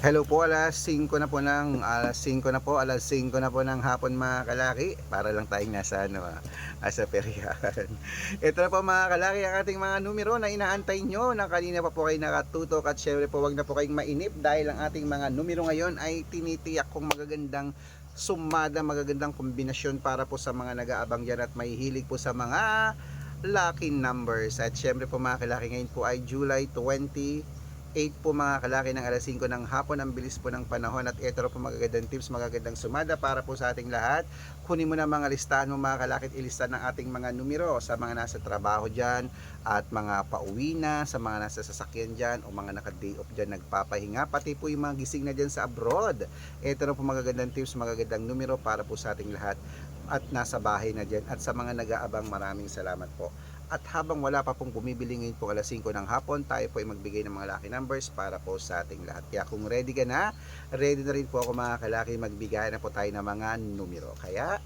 Hello po, alas 5 na po ng hapon mga kalaki. Para lang tayong nasa sa peryahan. Ito na po mga kalaki ang ating mga numero na inaantay nyo na kanina pa po kayo nakatutok, at syempre po wag na po kayong mainip dahil ang ating mga numero ngayon ay tinitiyak kong magagandang sumada, magagandang kombinasyon para po sa mga nag-aabang dyan at may hilig po sa mga lucky numbers. At syempre po mga kalaki, ngayon po ay July 8 po mga kalaki ng alas 5 ng hapon. Ang bilis po ng panahon at ito po magagandang tips, magagandang sumada para po sa ating lahat. Kunin mo na mga listahan mo mga kalaki at ilista ng ating mga numero sa mga nasa trabaho dyan at mga pauwi na, sa mga nasa sasakyan dyan o mga naka-day off dyan nagpapahinga, pati po yung mga gising na dyan sa abroad. Ito na po magagandang tips, magagandang numero para po sa ating lahat at nasa bahay na dyan at sa mga nag-aabang, maraming salamat po. At habang wala pa pong bumibili ngayon po alas 5 ng hapon, tayo po ay magbigay ng mga lucky numbers para po sa ating lahat. Kaya kung ready ka na, ready na rin po ako mga kalaki, magbigay na po tayo ng mga numero. Kaya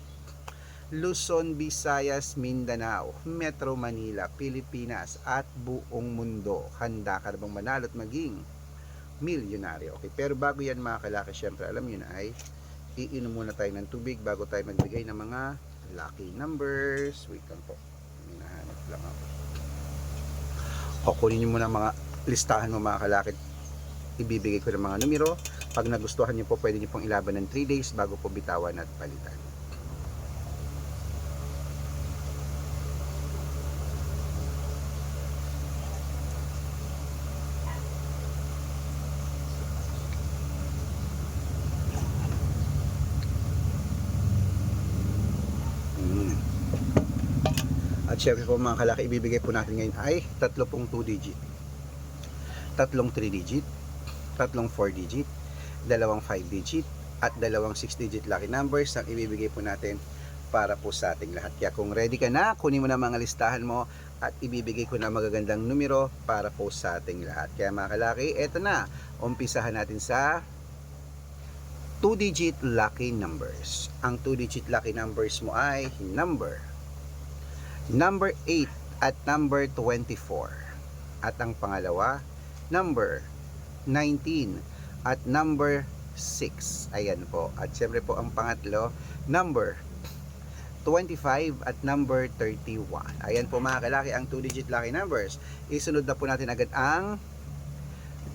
Luzon, Visayas, Mindanao, Metro Manila, Pilipinas at buong mundo, handa ka na bang manalo at maging milyonaryo? Okay, pero bago yan mga kalaki, syempre alam nyo na ay iinom muna tayo ng tubig bago tayo magbigay ng mga lucky numbers. Wait lang po, hinahanap lang ako. O, kunin nyo muna mga listahan mo mga kalakit. Ibibigay ko ng mga numero. Pag nagustuhan nyo po, pwede nyo pong ilaban ng 3 days bago po bitawan at palitan. At syempre po mga kalaki, ibibigay po natin ngayon ay tatlo pong 2 digit, tatlong 3 digit, tatlong 4 digit, dalawang 5 digit at dalawang 6 digit lucky numbers ang ibibigay po natin para po sa ating lahat. Kaya kung ready ka na, kunin mo na mga listahan mo at ibibigay ko na magagandang numero para po sa ating lahat. Kaya mga kalaki, eto na, umpisahan natin sa 2 digit lucky numbers. Ang 2 digit lucky numbers mo ay number 8 at number 24. At ang pangalawa, number 19 at number 6. Ayan po. At syempre po ang pangatlo, number 25 at number 31. Ayan po mga kalaki ang 2-digit lucky numbers. Isunod na po natin agad ang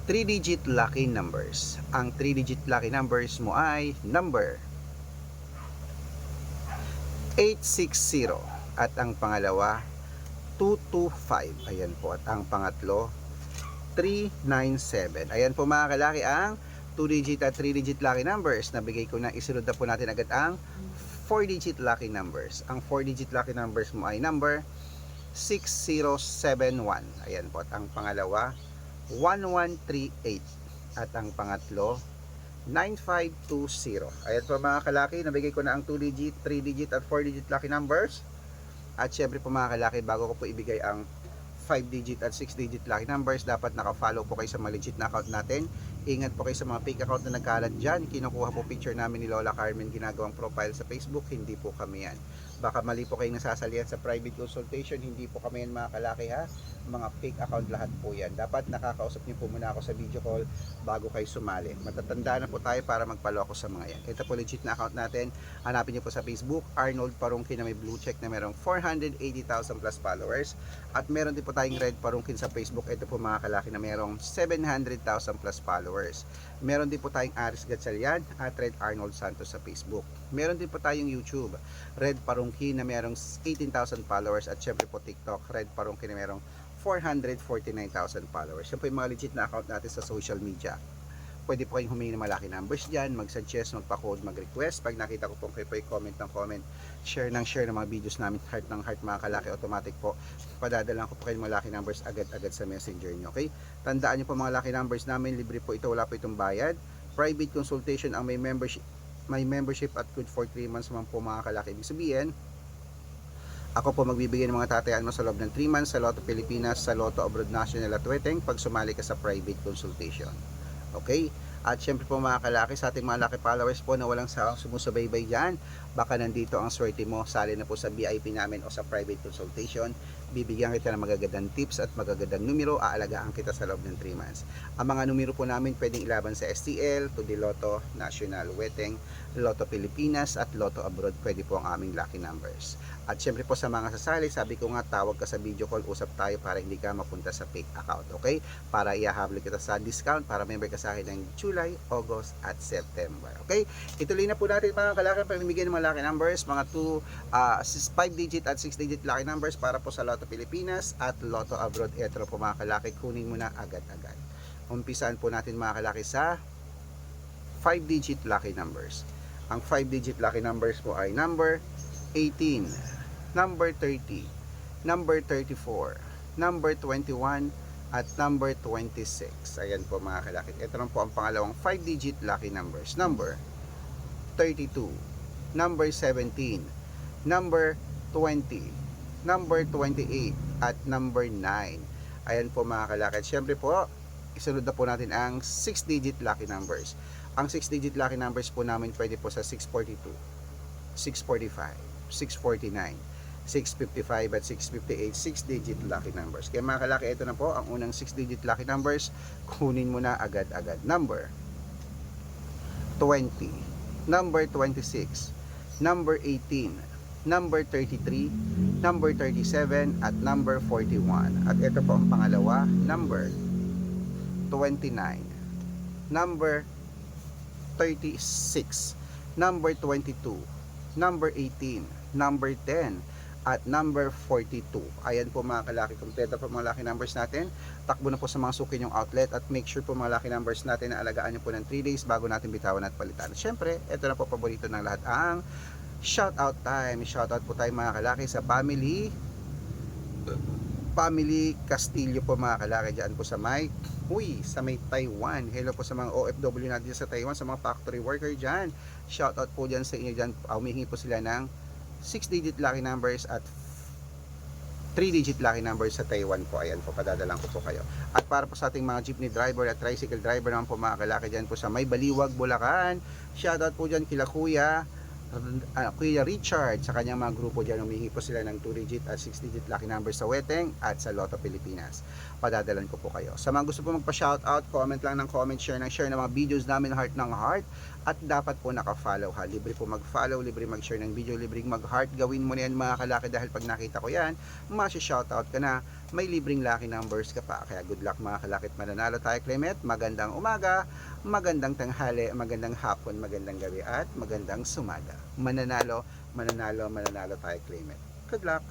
3-digit lucky numbers. Ang 3-digit lucky numbers mo ay number 860 at ang pangalawa 225. Ayan po. At ang pangatlo 397. Ayan po mga kalaki ang 2-digit at 3-digit lucky numbers. Nabigay ko na, isunod na po natin agad ang 4-digit lucky numbers. Ang 4-digit lucky numbers mo ay number 6071. Ayan po. At ang pangalawa 1138. At ang pangatlo 9520. Ayan po mga kalaki, nabigay ko na ang 2-digit, 3-digit at 4-digit lucky numbers. At syempre po mga kalaki, bago ko po ibigay ang 5-digit at 6-digit lucky numbers, dapat naka-follow po kayo sa mga legit na account natin. Ingat po kayo sa mga fake account na nagkalat dyan. Kinukuha po picture namin ni Lola Carmen, ginagawang profile sa Facebook. Hindi po kami yan. Baka mali po kayong nasasalihan sa private consultation. Hindi po kami yan mga kalaki ha. Mga fake account lahat po yan. Dapat nakakausap niyo po muna ako sa video call bago kayo sumali. Matatanda na po tayo para magpaloko sa mga yan. Ito po legit na account natin. Hanapin niyo po sa Facebook, Arnold Parungkin, na may blue check na merong 480,000 plus followers. At meron din po tayong Red Parungkin sa Facebook. Ito po mga kalaki na merong 700,000 plus followers. Meron din po tayong Aris Gatchalian at Red Arnold Santos sa Facebook. Meron din po tayong YouTube, Red Parungkin, na merong 18,000 followers. At syempre po TikTok, Red Parungkin, na merong 449,000 followers. Yan po yung mga legit na account natin sa social media. Pwede po kayong humingi ng malaki numbers dyan, mag-suggest, magpa-code, mag-request. Pag nakita ko po kayo po comment ng comment, share ng mga videos namin, heart ng heart mga kalaki, automatic po padadalan ko po kayo ng mga lucky numbers agad-agad sa messenger nyo. Okay, tandaan nyo po mga lucky numbers namin, libre po ito, wala po itong bayad. Private consultation ang may membership at good for 3 months naman po mga kalaki. Ibig sabihin, ako po magbibigay ng mga tatayaan mo sa loob ng 3 months sa Lotto Pilipinas, sa Lotto Abroad National at Weteng pag sumali ka sa private consultation. Okay? At syempre po mga kalaki, sa ating mga laki followers po na walang sawang sumusubaybay dyan, baka nandito ang swerte mo, sali na po sa VIP namin o sa private consultation. Bibigyan kita ng magagandang tips at magagandang numero, aalagaan kita sa loob ng 3 months. Ang mga numero po namin pwedeng ilaban sa STL, to the Lotto, National Weteng, Lotto Pilipinas at Lotto Abroad, pwede po ang aming lucky numbers. At syempre po sa mga sasali, sabi ko nga, tawag ka sa video call, usap tayo para hindi ka mapunta sa fake account, okay? Para iahabol kita sa discount, para member ka sa akin ng July, August at September, okay? Ituloy na po natin mga kalaki, pamimigay ng mga lucky numbers, mga 5 digit at 6 digit lucky numbers para po sa Lotto Pilipinas at Lotto Abroad. Ito po mga kalaki, kunin mo na agad-agad. Umpisaan po natin mga kalaki sa 5 digit lucky numbers. Ang 5 digit lucky numbers po ay number 18, number 30, number 34, number 21, at number 26. Ayan po mga kalaki. Ito lang po ang pangalawang 5 digit lucky numbers. Number 32, number 17, number 20, number 28, at number 9. Ayan po mga kalaki. Siyempre po, isunod na po natin ang 6 digit lucky numbers. Ang 6 digit lucky numbers po namin pwede po sa 642, 645, 649, 655 at 658, 6 digit lucky numbers. Kaya mga kalaki, ito na po ang unang 6 digit lucky numbers. Kunin mo na agad-agad. Number 20, number 26, number 18, number 33, number 37, at number 41. At ito po ang pangalawa, number 29, number 36, number 22, number 18, number 10, at number 42. Ayan po mga kalaki, kompleto po mga lucky numbers natin. Takbo na po sa mga suki yung outlet at make sure po mga lucky numbers natin na alagaan nyo po ng 3 days bago natin bitawan at palitan. Siyempre, ito na po paborito ng lahat, ang shoutout time. Shoutout po tayo mga kalaki sa family Castillo po mga kalaki, dyan po sa may Taiwan. Hello po sa mga OFW natin sa Taiwan, sa mga factory worker dyan. Shoutout po dyan sa inyo dyan. Humihingi po sila ng 6 digit lucky numbers at 3 digit lucky numbers sa Taiwan po. Ayan po, padadalang ko po kayo. At para po sa ating mga jeepney driver at tricycle driver naman po mga kalaki dyan po sa may Baliwag, Bulacan. Shoutout po dyan kila Kuya Richard sa kanyang mga grupo dyan. Humihingi po sila ng 2 digit at 6 digit lucky numbers sa Weteng at sa Lotto Pilipinas. Padadalan ko po kayo. Sa mga gusto po magpa-shoutout, comment lang ng comment, share ng mga videos namin, heart ng heart. At dapat po naka-follow ha. Libre po mag-follow, libre mag-share ng video, libre mag-heart. Gawin mo na yan mga kalaki dahil pag nakita ko yan, masya-shoutout ka na. May libreng lucky numbers ka pa. Kaya good luck mga kalaki at mananalo tayo, Clement. Magandang umaga, magandang tanghali, magandang hapon, magandang gabi at magandang sumaga. Mananalo tayo, Clement. Good luck!